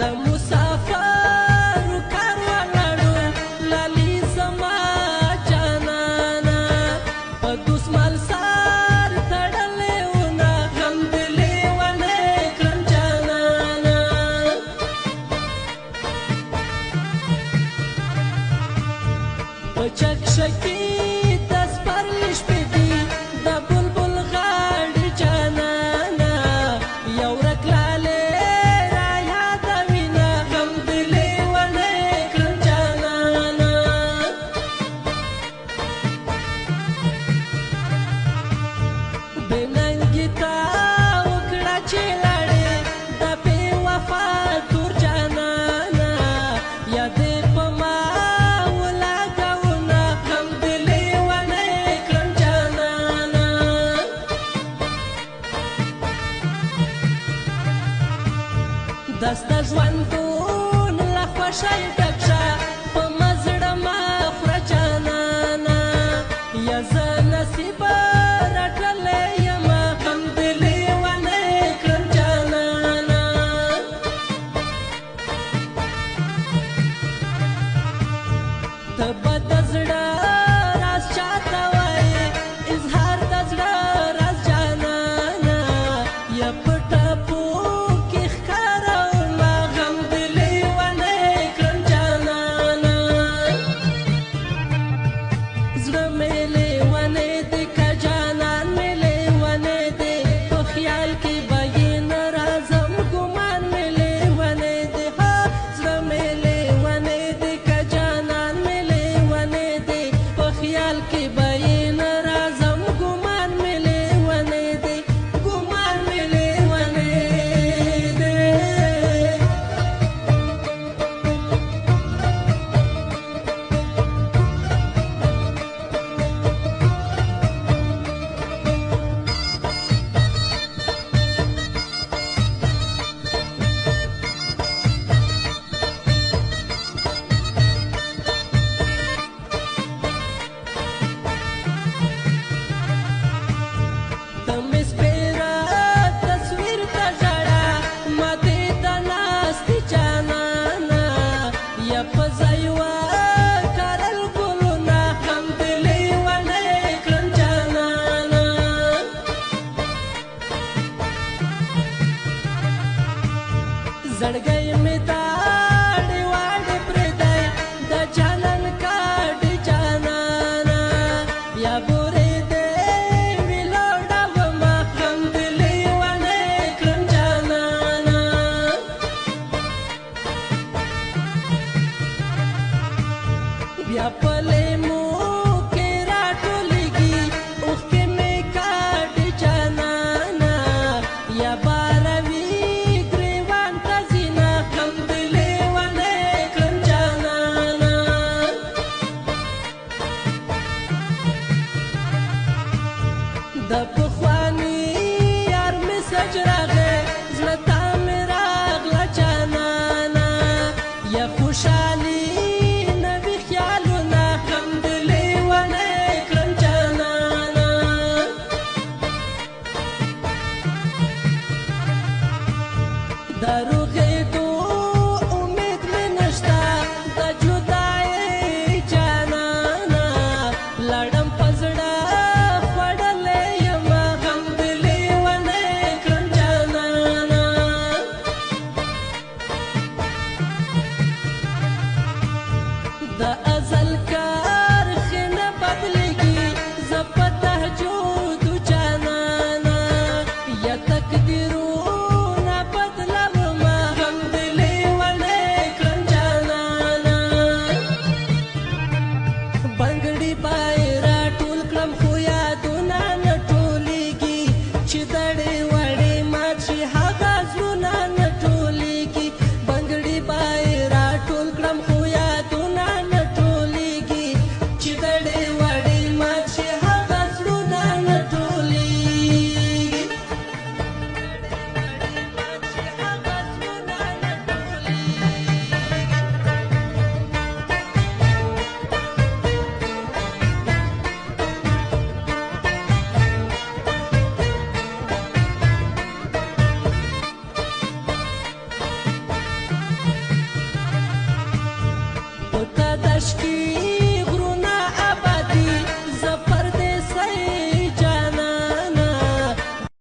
د مسافر کاروانړو لالي زما جانانا په دسمال سار تړلې ونه غم د لیونې کړم جانانا په چکشه کې د سپرلي شپې دي د بلبل غاړې جانانا یو ورک لالې را یادوینه غم د لیونې کړم جانانا بې ننګې تا وکړه چې لاړې د بې وفا تور جانانا یا دې په ما ولګونه غم د لیونې کړم جانانا دسته ژوندون له خوښۍ ډک شه په مزړه مه خوره جانانا یا زه نصیبه رټلی یمه غم د لیونې کړم جانانا ته به د زړه راز چاته وایې اظهار د زړه راز جانانا یا په ټپو کې ښکارومه غم د لیونې کړم جانانا زړه مې لیونی دی که جانان مې لیونی دی په خیال کې به یې نه راځم ګمان مې لیونی دی ها زړه مې لیونی دی که جانان مې لیونی دی په خیال کې به یې نه راځم ګمان مې لیونی دی ګمان مې لیونی دی ته مې سپېره تصویر ته ژړه ما دې ته ناستې جانانا یا په ځای وکرل ګلونه غم د لیونې کړم جانانا زړګی مې داړې واړې پرېږدی د جانان کاډې جانانا یا بورې دې ویلوړومه غم د لیونې کړم جانانا بیا په لیمو کې راټولېږي اوښکې مې کاټې جانانا یا باروي ګریوان ته ځینه غم د لیونې کړم جانانا د پخواني یار مسج راغی زړه ته مې راغله جانانا یا خوشحالي نوي خیالونه غم د لیونې کړم جانانا د روغېدو امید مې نشته د جدایۍ جانانا لاړم په زړه خوړلی یمه غم د لیونې کړم جانانا د ازل کرښې نه بدلېږي زه په تهجدو جانانا یا تقدیرونه بدلومه غم د لیونې کړم جانانا بنګړي باید راټول کړم خو یادونه نه ټولېږي چې دړې وړې مات شي هغه زړونه نه ټولېږي بنګړي باید راټول کړم خو یادونه نه ټولېږي کاشکي